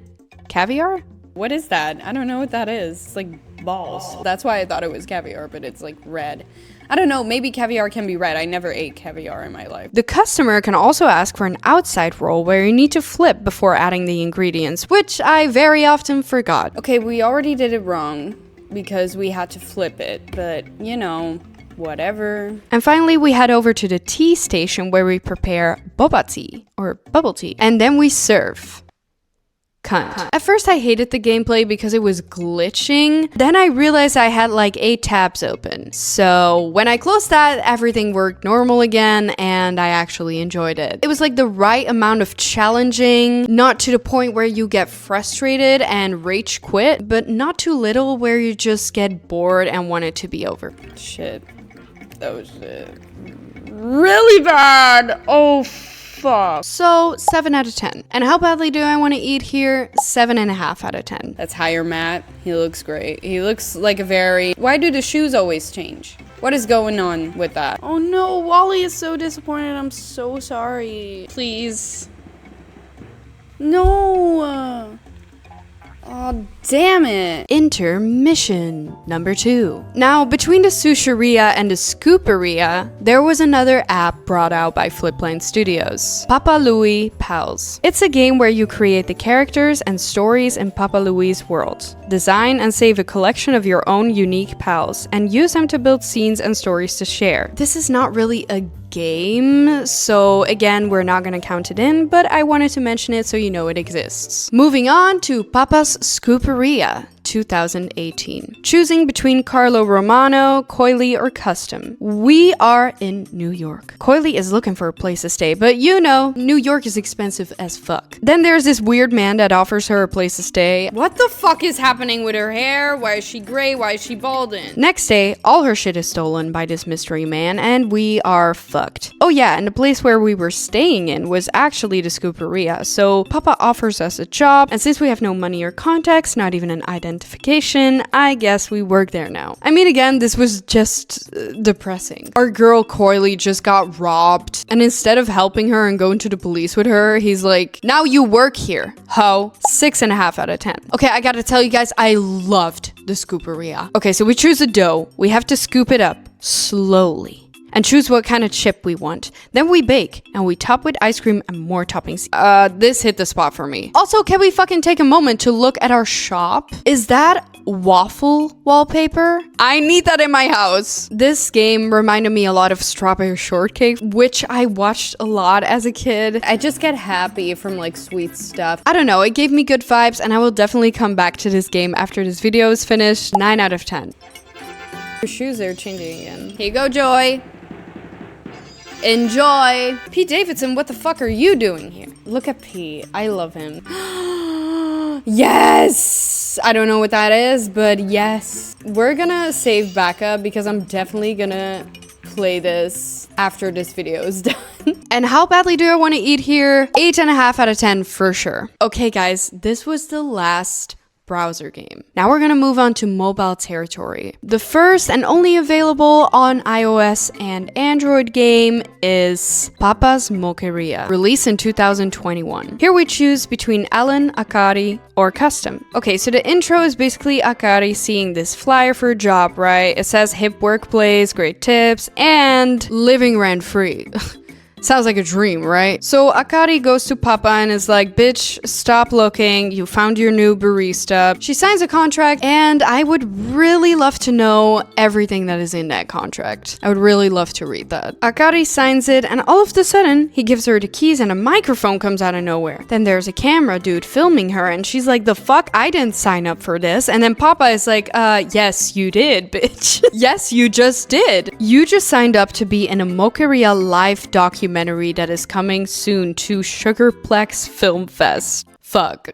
caviar? What is that? I don't know what that is. It's like balls. That's why I thought it was caviar, but it's like red. I don't know, maybe caviar can be red. I never ate caviar in my life. The customer can also ask for an outside roll where you need to flip before adding the ingredients, which I very often forgot. Okay, we already did it wrong because we had to flip it, but you know, whatever. And finally, we head over to the tea station where we prepare boba tea or bubble tea, and then we serve. Cunt. At first I hated the gameplay because it was glitching. Then I realized I had like 8 tabs open. So when I closed that, everything worked normal again and I actually enjoyed it. It was like the right amount of challenging, not to the point where you get frustrated and rage quit, but not too little where you just get bored and want it to be over. Shit. That was really bad. Oh, fuck. So 7 out of 10. And how badly do I want to eat here? 7.5 out of 10. That's higher, Matt. He looks great. He looks like a very... Why do the shoes always change? What is going on with that? Oh no, Wally is so disappointed. I'm so sorry. Please. No. Oh, damn it. Intermission number 2. Now, between the Sushiria and the Scooperia, there was another app brought out by Flipline Studios, Papa Louie Pals. It's a game where you create the characters and stories in Papa Louie's world, design and save a collection of your own unique pals, and use them to build scenes and stories to share. This is not really a game, so again, we're not gonna count it in, but I wanted to mention it so you know it exists. Moving on to Papa's Scooperia. 2018. Choosing between Carlo Romano, Coily, or Custom. We are in New York. Coily is looking for a place to stay, but you know, New York is expensive as fuck. Then there's this weird man that offers her a place to stay. What the fuck is happening with her hair? Why is she gray? Why is she balding? Next day, all her shit is stolen by this mystery man, and we are fucked. Oh yeah, and the place where we were staying in was actually the Scooperia, so Papa offers us a job, and since we have no money or contacts, not even an identification, I guess we work there now. I mean, again, this was just depressing. Our girl Coily just got robbed, and instead of helping her and going to the police with her, he's like, now you work here, ho. 6.5 out of 10. Okay, I gotta tell you guys, I loved the Scooperia. Okay, so we choose a dough. We have to scoop it up slowly and choose what kind of chip we want. Then we bake, and we top with ice cream and more toppings. This hit the spot for me. Also, can we fucking take a moment to look at our shop? Is that waffle wallpaper? I need that in my house. This game reminded me a lot of Strawberry Shortcake, which I watched a lot as a kid. I just get happy from like sweet stuff. I don't know, it gave me good vibes, and I will definitely come back to this game after this video is finished. 9 out of 10. Your shoes are changing again. Here you go, Joy. Enjoy. Pete Davidson, what the fuck are you doing here? Look at Pete. I love him. Yes! I don't know what that is, but yes. We're gonna save backup because I'm definitely gonna play this after this video is done. And how badly do I want to eat here? 8.5 out of 10 for sure. Okay, guys, this was the last browser game. Now we're gonna move on to mobile territory. The first and only available on iOS and Android game is Papa's Moqueria, released in 2021. Here we choose between Alan, Akari, or Custom. Okay, so the intro is basically Akari seeing this flyer for a job, right? It says hip workplace, great tips, and living rent-free. Sounds like a dream, right? So Akari goes to Papa and is like, bitch, stop looking. You found your new barista. She signs a contract, and I would really love to know everything that is in that contract. I would really love to read that. Akari signs it, and all of a sudden, he gives her the keys and a microphone comes out of nowhere. Then there's a camera dude filming her, and she's like, the fuck? I didn't sign up for this. And then Papa is like, yes, you did, bitch. Yes, you just did. You just signed up to be in a Moqueria live documentary that is coming soon to Sugarplex Film Fest. Fuck.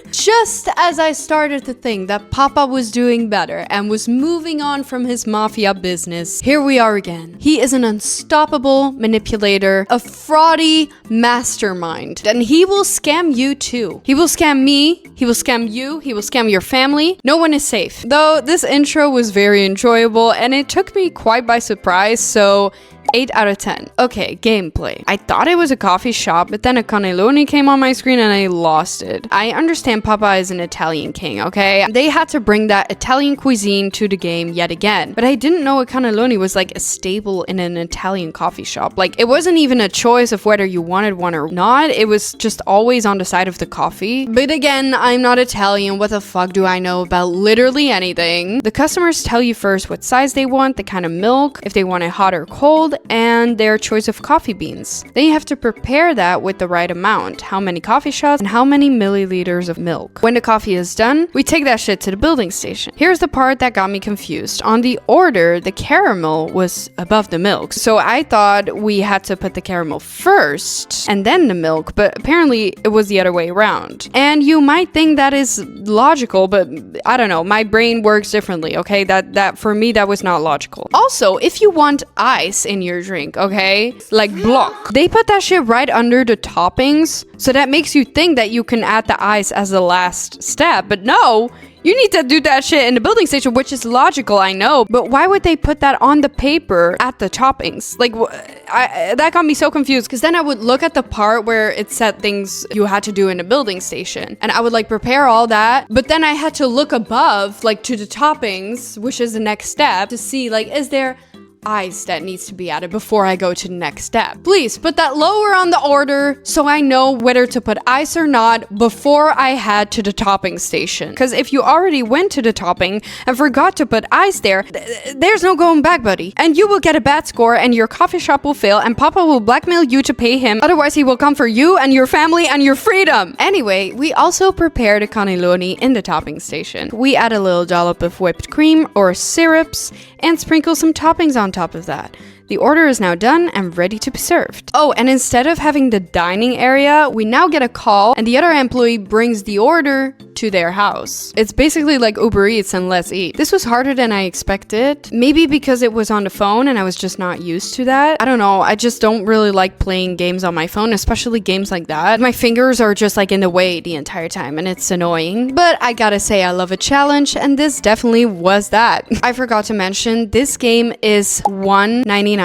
Just as I started to think that Papa was doing better and was moving on from his mafia business, here we are again. He is an unstoppable manipulator, a fraudy mastermind, and he will scam you too. He will scam me, he will scam you, he will scam your family. No one is safe. Though this intro was very enjoyable and it took me quite by surprise, so 8 out of 10. Okay, gameplay. I thought it was a coffee shop, but then a cannelloni came on my screen and I lost it. I understand Papa is an Italian king, okay? They had to bring that Italian cuisine to the game yet again, but I didn't know a cannelloni was like a staple in an Italian coffee shop. Like, it wasn't even a choice of whether you wanted one or not. It was just always on the side of the coffee. But again, I'm not Italian. What the fuck do I know about literally anything? The customers tell you first what size they want, the kind of milk, if they want it hot or cold, and their choice of coffee beans. Then you have to prepare that with the right amount, how many coffee shots and how many milliliters of milk. When the coffee is done, we take that shit to the building station. Here's the part that got me confused. On the order, the caramel was above the milk, so I thought we had to put the caramel first and then the milk, but apparently it was the other way around. And you might think that is logical, but I don't know, my brain works differently, okay? That for me, that was not logical. Also, if you want ice in your drink, okay? Like block. They put that shit right under the toppings, so that makes you think that you can add the ice as the last step, but no, you need to do that shit in the building station, which is logical, I know, but why would they put that on the paper at the toppings? Like, that got me so confused, because then I would look at the part where it said things you had to do in the building station, and I would like prepare all that, but then I had to look above, like to the toppings, which is the next step, to see like, is there ice that needs to be added before I go to the next step. Please put that lower on the order so I know whether to put ice or not before I head to the topping station. Because if you already went to the topping and forgot to put ice there, there's no going back, buddy. And you will get a bad score and your coffee shop will fail and Papa will blackmail you to pay him. Otherwise, he will come for you and your family and your freedom. Anyway, we also prepared a cannelloni in the topping station. We add a little dollop of whipped cream or syrups and sprinkle some toppings on top of that. The order is now done and ready to be served. Oh, and instead of having the dining area, we now get a call and the other employee brings the order to their house. It's basically like Uber Eats and Let's Eat. This was harder than I expected. Maybe because it was on the phone and I was just not used to that. I don't know. I just don't really like playing games on my phone, especially games like that. My fingers are just like in the way the entire time and it's annoying. But I gotta say, I love a challenge and this definitely was that. I forgot to mention, this game is €1.99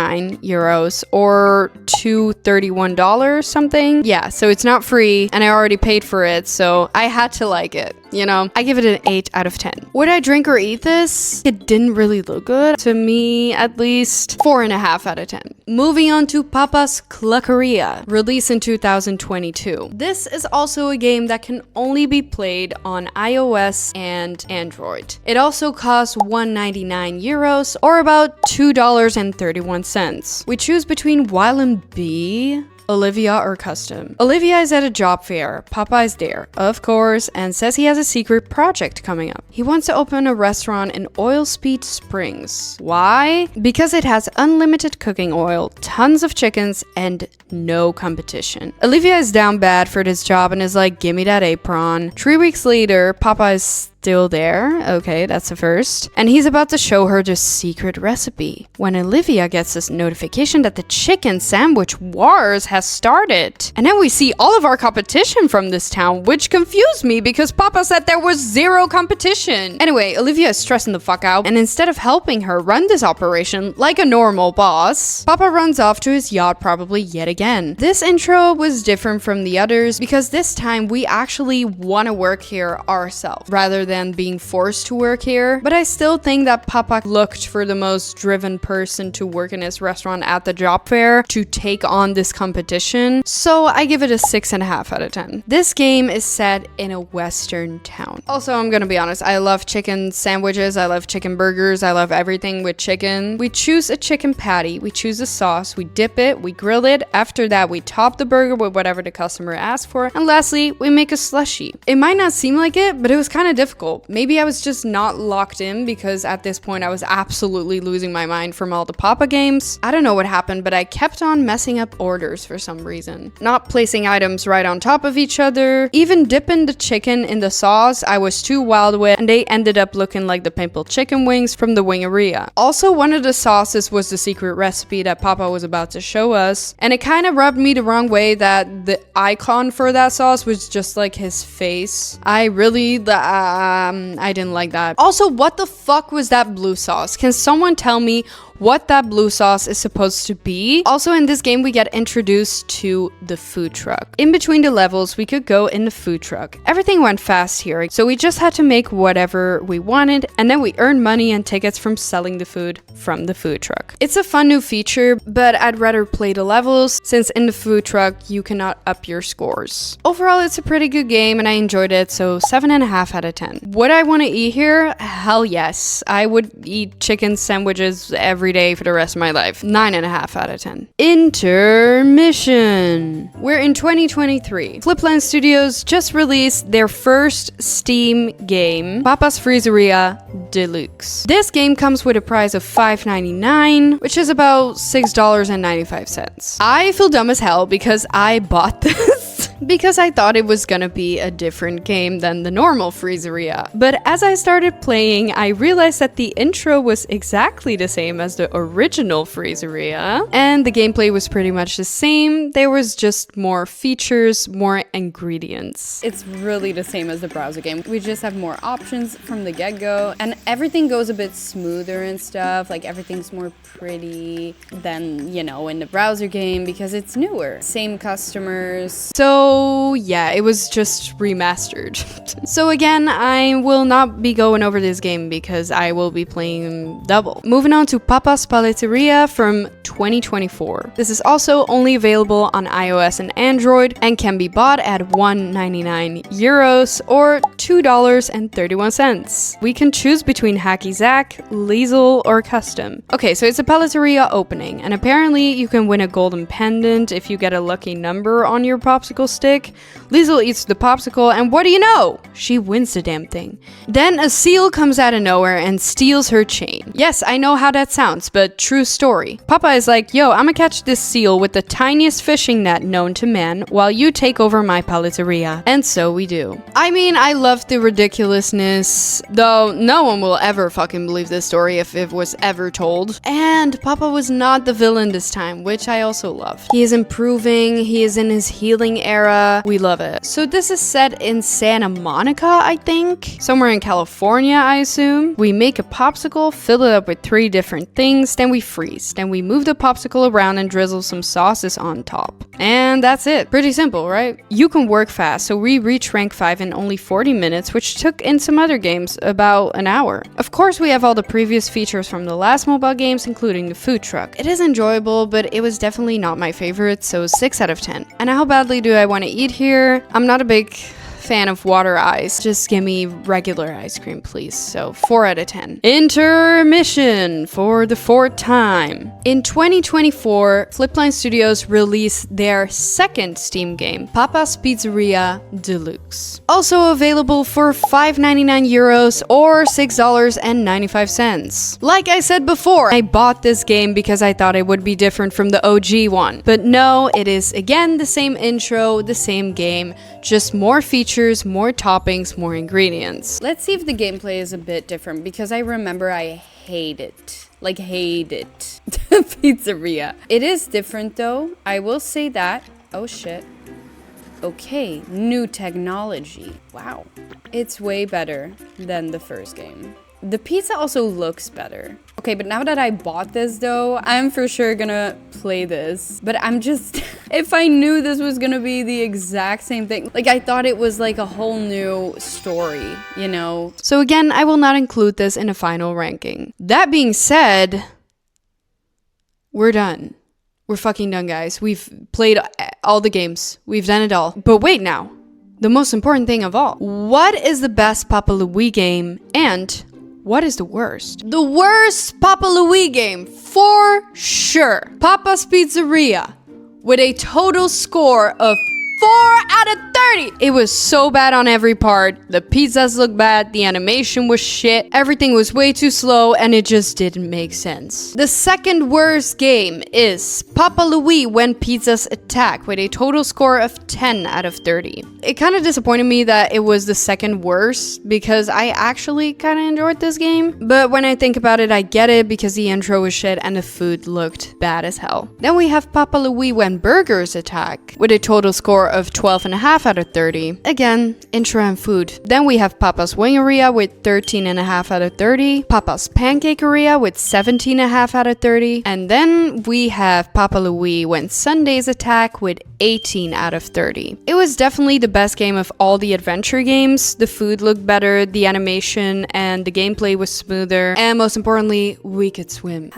or $2.31 something. Yeah, so it's not free and I already paid for it, so I had to like it. You know, I give it an 8 out of 10. Would I drink or eat this? It didn't really look good. To me, at least 4.5 out of 10. Moving on to Papa's Cluckeria, released in 2022. This is also a game that can only be played on iOS and Android. It also costs €1.99 or about $2.31. We choose between Wild and Bee, Olivia or Custom. Olivia is at a job fair. Papa is there, of course, and says he has a secret project coming up. He wants to open a restaurant in Oil Speed Springs. Why? Because it has unlimited cooking oil, tons of chickens, and no competition. Olivia is down bad for this job and is like, give me that apron. 3 weeks later, Papa is still there. Okay, that's a first. And he's about to show her the secret recipe when Olivia gets this notification that the chicken sandwich wars has started. And then we see all of our competition from this town, which confused me because Papa said there was 0 competition. Anyway, Olivia is stressing the fuck out, and instead of helping her run this operation like a normal boss, Papa runs off to his yacht probably yet again. This intro was different from the others because this time we actually want to work here ourselves rather than being forced to work here. But I still think that Papa looked for the most driven person to work in his restaurant at the job fair to take on this competition. So I give it a 6.5 out of 10. This game is set in a western town. Also, I'm gonna be honest, I love chicken sandwiches, I love chicken burgers, I love everything with chicken. We choose a chicken patty, we choose a sauce, we dip it, we grill it. After that, we top the burger with whatever the customer asks for. And lastly, we make a slushie. It might not seem like it, but it was kind of difficult. Maybe I was just not locked in because at this point I was absolutely losing my mind from all the Papa games. I don't know what happened, but I kept on messing up orders for some reason. Not placing items right on top of each other. Even dipping the chicken in the sauce I was too wild with, and they ended up looking like the pimple chicken wings from the Wingeria. Also, one of the sauces was the secret recipe that Papa was about to show us, and it kind of rubbed me the wrong way that the icon for that sauce was just like his face. I didn't like that. Also, what the fuck was that blue sauce? Can someone tell me what that blue sauce is supposed to be? Also, in this game, we get introduced to the food truck. In between the levels, we could go in the food truck. Everything went fast here, so we just had to make whatever we wanted, and then we earned money and tickets from selling the food from the food truck. It's a fun new feature, but I'd rather play the levels, since in the food truck, you cannot up your scores. Overall, it's a pretty good game, and I enjoyed it, so 7.5 out of 10. Would I want to eat here? Hell yes. I would eat chicken sandwiches every day for the rest of my life. 9.5 out of 10. Intermission. We're in 2023. Flipland Studios just released their first Steam game, Papa's Freezeria Deluxe. This game comes with a price of $5.99, which is about $6.95. I feel dumb as hell because I bought this because I thought it was gonna be a different game than the normal Freezeria. But as I started playing, I realized that the intro was exactly the same as the original Freezeria, and the gameplay was pretty much the same. There was just more features, more ingredients. It's really the same as the browser game. We just have more options from the get-go, and everything goes a bit smoother and stuff. Like, everything's more pretty than, you know, in the browser game because it's newer. Same customers. So So yeah, it was just remastered. So again, I will not be going over this game because I will be playing double. Moving on to Papa's Paleteria from 2024. This is also only available on iOS and Android and can be bought at €1.99 or $2.31. We can choose between Hacky Zack, Liesel, or Custom. Okay, so it's a Paleteria opening, and apparently you can win a golden pendant if you get a lucky number on your popsicle stick. Liesel eats the popsicle, and what do you know? She wins the damn thing. Then a seal comes out of nowhere and steals her chain. Yes, I know how that sounds, but true story. Papa is like, yo, I'ma catch this seal with the tiniest fishing net known to man while you take over my Paleteria. And so we do. I mean, I love the ridiculousness, though no one will ever fucking believe this story if it was ever told. And Papa was not the villain this time, which I also love. He is improving, he is in his healing era. We love it. So this is set in Santa Monica, I think? Somewhere in California, I assume. We make a popsicle, fill it up with 3 different things, then we freeze. Then we move the popsicle around and drizzle some sauces on top. And that's it. Pretty simple, right? You can work fast, so we reached rank 5 in only 40 minutes, which took in some other games about an hour. Of course, we have all the previous features from the last mobile games, including the food truck. It is enjoyable, but it was definitely not my favorite, so 6 out of 10. And how badly do I want to eat here? I'm not a big fan of water ice. Just give me regular ice cream, please. So 4 out of 10. Intermission for the 4th time. In 2024, Flipline Studios released their second Steam game, Papa's Pizzeria Deluxe. Also available for €5.99 or $6.95. Like I said before, I bought this game because I thought it would be different from the OG one. But no, it is again the same intro, the same game, just more features, more toppings, more ingredients. Let's see if the gameplay is a bit different because I remember I hate it. Like, hate it. Pizzeria. It is different though. I will say that. Oh shit. Okay, new technology. Wow. It's way better than the first game. The pizza also looks better. Okay, but now that I bought this though, I'm for sure gonna play this. But I'm just, if I knew this was gonna be the exact same thing, like I thought it was like a whole new story, you know? So again, I will not include this in a final ranking. That being said, we're done. We're fucking done, guys. We've played all the games. We've done it all. But wait now, the most important thing of all. What is the best Papa Louie game and what is the worst? The worst Papa Louie game, for sure. Papa's Pizzeria, with a total score of 4 out of 30. It was so bad on every part. The pizzas looked bad, the animation was shit, everything was way too slow, and it just didn't make sense. The second worst game is Papa Louie When Pizzas Attack, with a total score of 10 out of 30. It kind of disappointed me that it was the second worst, because I actually kind of enjoyed this game. But when I think about it, I get it, because the intro was shit and the food looked bad as hell. Then we have Papa Louie When Burgers Attack, with a total score of 12.5 out of 30. Again, intro and food. Then we have Papa's Wingeria with 13.5 out of 30. Papa's Pancakeria with 17.5 out of 30. And then we have Papa Louie When Sundays Attack with 18 out of 30. It was definitely the best game of all the adventure games. The food looked better, the animation and the gameplay was smoother, and most importantly, we could swim.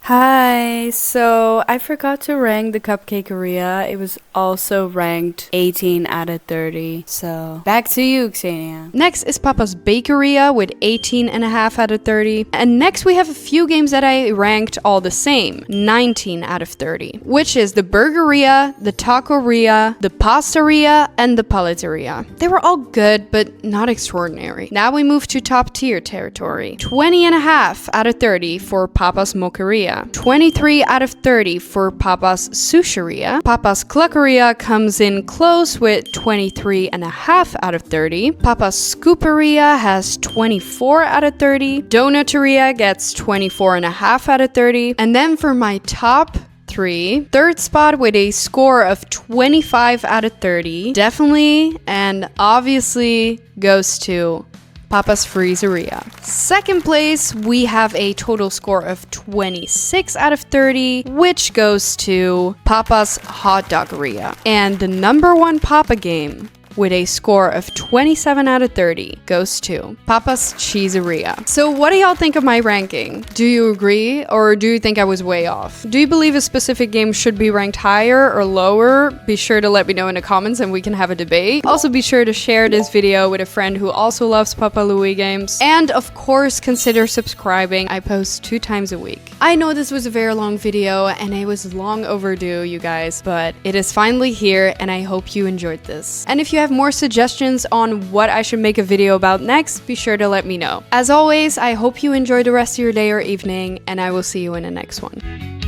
Hi, so I forgot to rank the Cupcakeria. It was also ranked 18 out of 30. So back to you, Xenia. Next is Papa's Bakeria with 18.5 out of 30. And next we have a few games that I ranked all the same, 19 out of 30, which is the Burgeria, the Taqueria, the Pastaria, and the Paleteria. They were all good, but not extraordinary. Now we move to top tier territory. 20.5 out of 30 for Papa's Moqueria. 23 out of 30 for Papa's Sushiria. Papa's Cluckeria comes in close with 23.5 out of 30. Papa's Scooperia has 24 out of 30. Donuteria gets 24.5 out of 30. And then for my top 3, third spot with a score of 25 out of 30 definitely and obviously goes to Papa's Freezeria. Second place, we have a total score of 26 out of 30, which goes to Papa's Hot Doggeria. And the number one Papa game with a score of 27 out of 30 goes to Papa's Cheeseria. So what do y'all think of my ranking? Do you agree, or do you think I was way off? Do you believe a specific game should be ranked higher or lower? Be sure to let me know in the comments and we can have a debate. Also be sure to share this video with a friend who also loves Papa Louie games. And of course, consider subscribing. I post 2 times a week. I know this was a very long video and it was long overdue, you guys, but it is finally here and I hope you enjoyed this. And if you have more suggestions on what I should make a video about next, be sure to let me know. As always, I hope you enjoy the rest of your day or evening, and I will see you in the next one.